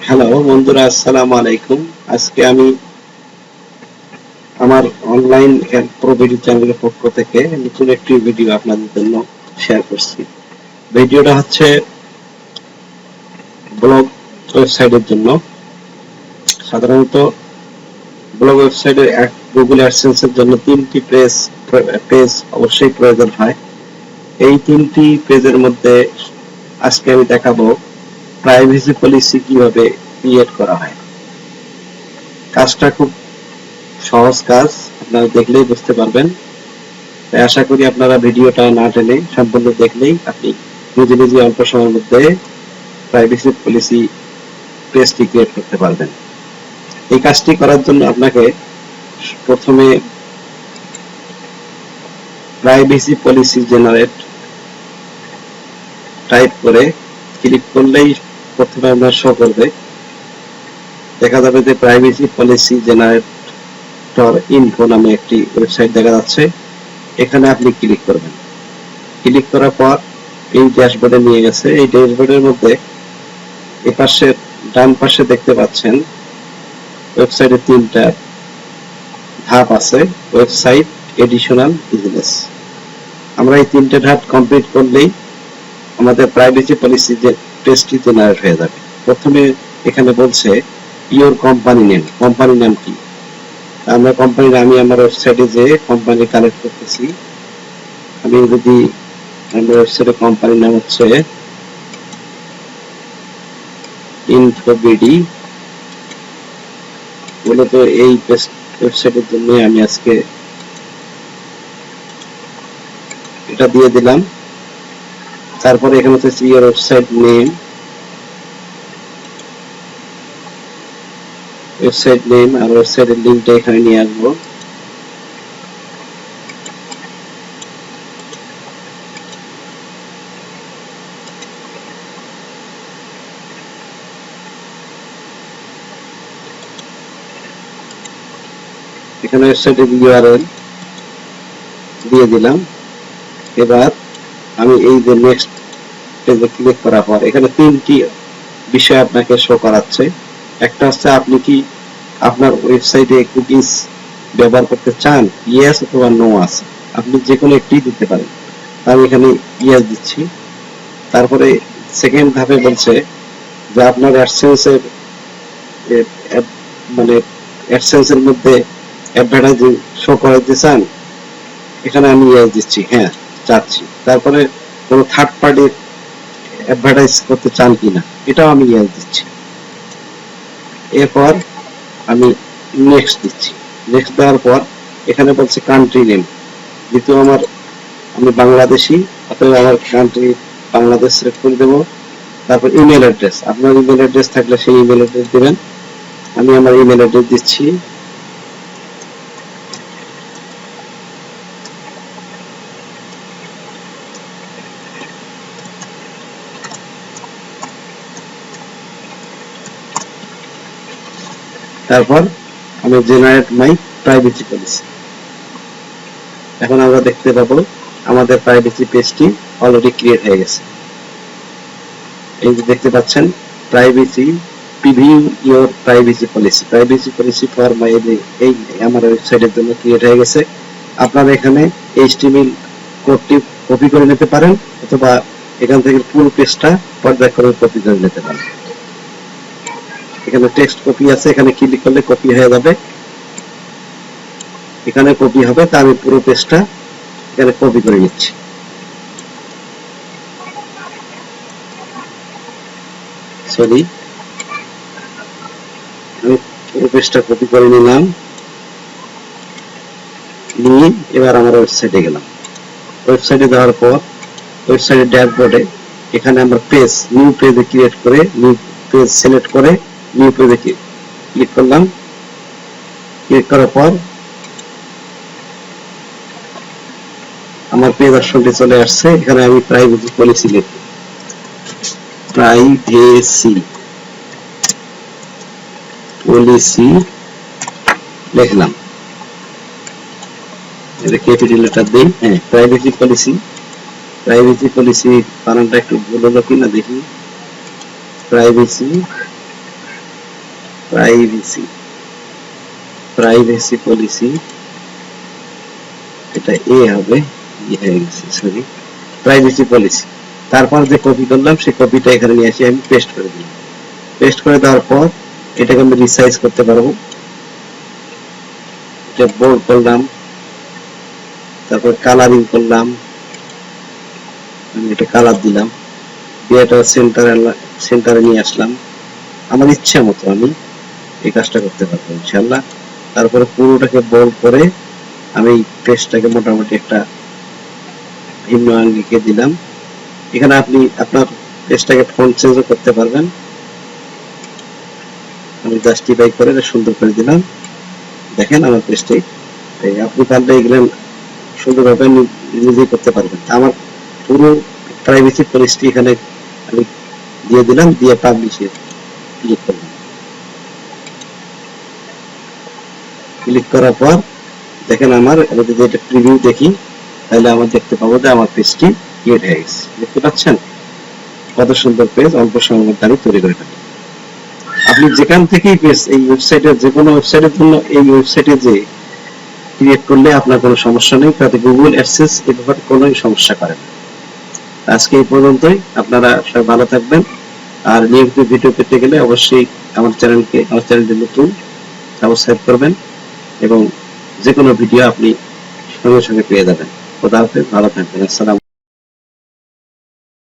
Hello বন্ধুরা, আসসালামু আলাইকুম। আজকে আমি আমার অনলাইন হেল্প প্রোভিডি চ্যানেলের পক্ষ থেকে নতুন একটি ভিডিও আপনাদের জন্য শেয়ার করছি। ভিডিওটা হচ্ছে ব্লগ ওয়েবসাইটের জন্য। সাধারণত ব্লগ ওয়েবসাইটের গুগল অ্যাডসেন্সের জন্য 3টি পেজ অবশ্যই প্রয়োজন হয়। এই 3টি পেজের মধ্যে আজকে আমি দেখাবো প্রাইভেসি পলিসি কিভাবে ক্রিয়েট করা হয়। কাজটা খুব সহজ কাজ, আপনারা দেখলেই বুঝতে পারবেন। তাই আশা করি আপনারা ভিডিওটা না টেনে সম্পূর্ণ দেখলেই আপনি নিজে নিজে অল্প সময়ের মধ্যে প্রাইভেসি পলিসি পেজটি ক্রিয়েট করতে পারবেন। এই কাজটি করার জন্য আপনাকে প্রথমে প্রাইভেসি পলিসি জেনারেট টাইপ করে ক্লিক করলেই প্রথমে আপনার শো করবে, দেখা যাবে যে প্রাইভেসি পলিসি জেনারেটর ইনফো নামে একটি ওয়েবসাইট দেখা যাচ্ছে। এখানে আপনি ক্লিক করবেন। ক্লিক করার পর এই ড্যাশবোর্ডে নিয়ে গেছে। এই ড্যাশবোর্ডের মধ্যে এপাশে ডান পাশে দেখতে পাচ্ছেন ওয়েবসাইটে 3টা ধাপ আছে। Website, additional, business. আমরা এই 3টে ধাপ কমপ্লিট করলেই আমাদের প্রাইভেসি পলিসি যে পেজটি জেনারেট হয়ে যাবে। প্রথমে এখানে বলছে ইওর কোম্পানি নেম। কোম্পানি নাম কি? আমরা আমি আমার ওয়েবসাইটে যে কোম্পানি কালেক্ট করতেছি। আমি যদি আমার ওয়েবসাইটে কোম্পানির নাম হচ্ছে ইনফোবিডি, মূলত এই ওয়েবসাইটের জন্য আমি আজকে এটা দিয়ে দিলাম। তারপরে এখানে হচ্ছে ইওর ওয়েবসাইট নেম, আর ওয়েবসাইটের লিঙ্কটা এখানে নিয়ে আসবো। এখানে ওয়েবসাইটের ইউআরএল দিয়ে দিলাম। এবার আমি এই যে নেক্সট পেজে ক্লিক করার পর এখানে 3টি বিষয় আপনাকে শো করাচ্ছে। একটা হচ্ছে আপনি কি আপনার ওয়েবসাইটে কুকিজ ব্যবহার করতে চান, ইয়েস অথবা নো আছে। আপনি যে কোনো একটি দিতে পারেন। আমি এখানে ইয়েস দিচ্ছি। তারপরে সেকেন্ড ধাপে বলছে যে আপনার অ্যাডসেন্সের মানে অ্যাডসেন্সের মধ্যে অ্যাডভার্টাইজিং শো করাতে চান। এখানে আমি ইয়েস দিচ্ছি, হ্যাঁ চাচ্ছি। তারপরে কোনো থার্ড পার্টির অ্যাডভার্টাইজ করতে চান কিনা, এটাও আমি ইয়েস দিচ্ছি। এরপর আমি নেক্সট দিচ্ছি। নেক্সট দেওয়ার পর এখানে বলছে কান্ট্রি নেম। যেহেতু আমি বাংলাদেশি, অতএব আমার কান্ট্রি বাংলাদেশ সিলেক্ট করে দেবো। তারপর ইমেল অ্যাড্রেস, আপনার ইমেল অ্যাড্রেস থাকলে সেই ইমেল অ্যাড্রেস দিবেন। আমি আমার ইমেল অ্যাড্রেস দিচ্ছি। তারপর আমি জেনারেট মাই প্রাইভেসি পলিসি। এখন আমরা দেখতে পাবো আমাদের প্রাইভেসি পেজটি অলরেডি ক্রিয়েট হয়ে গেছে। এই যে দেখতে পাচ্ছেন privacy preview your privacy policy for my, এই আমার ওয়েবসাইটের জন্য ক্রিয়েট হয়ে গেছে। আপনারা এখানে এইচটিএমএল কোডটি কপি করে নিতে পারেন, অথবা এখান থেকে পুরো পেজটা পর্যায়ক্রমে কপি করে নিতে পারেন। এখানে টেক্সট কপি আছে, এখানে ক্লিক করলে কপি হয়ে যাবে। এখানে কপি হবে, তা আমি পুরো পেজটা এখানে কপি করে নিচ্ছি। সরি, আমি পুরো পেজটা কপি করে নিলাম। নিয়ে এবার আমার ওয়েবসাইটে গেলাম। ওয়েবসাইটে যাওয়ার পর ওয়েবসাইটের ড্যাশবোর্ডে এখানে আমরা পেজ, নিউ পেজে ক্রিয়েট করে, নিউ পেজ সিলেক্ট করে নিউ পেজে ক্লিক করলাম। ক্লিক করার পর আমার পেজ অপশনটি চলে আসছে। এখানে আমি প্রাইভেসি পলিসি লিখব, প্রাইভেসি পলিসি লিখলাম। এটা ক্যাপিটাল লেটার দেই। হ্যাঁ, প্রাইভেসি পলিসি বানানটা একটু ভুল হলো কিনা দেখি। প্রাইভেসি প্রাইভেসি পলিসি, এটা এ হবে, সরি, প্রাইভেসি পলিসি। তারপর যে কপি করলাম সেই কপিটা এখানে নিয়ে আসি আমি পেস্ট করে দিলাম। পেস্ট করে দেওয়ার পর এটাকে আমি রিসাইজ করতে পারবো। এটা বোল্ড করলাম, তারপর কালারিং করলাম, আমি এটা কালার দিলাম, দিয়ে এটা সেন্টারে নিয়ে আসলাম। আমার ইচ্ছা মতো আমি এই কাজটা করতে পারবো ইনশাআল্লাহ। তারপরে পুরোটাকে বোল্ড করে আমি পেজটাকে মোটামুটি একটা ভিন্ন আঙ্গিকে দিলাম। এখানে আপনি আপনার পেজটাকে ফন্ট চেঞ্জও করতে পারবেন। আমি জাস্টিফাই করে এটা সুন্দর করে দিলাম। দেখেন আমার পেজটাই, আপনি পারলে এগুলো সুন্দরভাবে নিজেই করতে পারবেন। আমার পুরো প্রাইভেসি পলিসি এখানে আমি দিয়ে দিলাম, দিয়ে পাবলিশে ক্লিক করলাম। ক্লিক করার পর দেখেন আমার যদি এটা প্রিভিউ দেখি তাহলে আমরা দেখতে পাবো যে আমার পেজটি ক্রিয়েট হয়ে গেছে। দেখতে পাচ্ছেন কত সুন্দর পেজ অল্প সময়ের মধ্যে আমি তৈরি করে ফেলি। আপনি যেখান থেকেই পেজ, এই ওয়েবসাইটের যে কোনো ওয়েবসাইটের জন্য এই ওয়েবসাইটে যে ক্রিয়েট করলে আপনার কোনো সমস্যা নেই, তাতে গুগল অ্যাডসেন্স এই ব্যাপারে কোনো সমস্যা করে না। আজকে এই পর্যন্তই, আপনারা সবাই ভালো থাকবেন। আর নিয়মিত ভিডিও পেতে গেলে অবশ্যই আমার চ্যানেলটি নতুন সাবস্ক্রাইব করবেন এবং যে কোনো ভিডিও আপনি সঙ্গে সঙ্গে পেয়ে যাবেন। খোদা হাফেজ, ভালো থাকবেন। আসসালাম।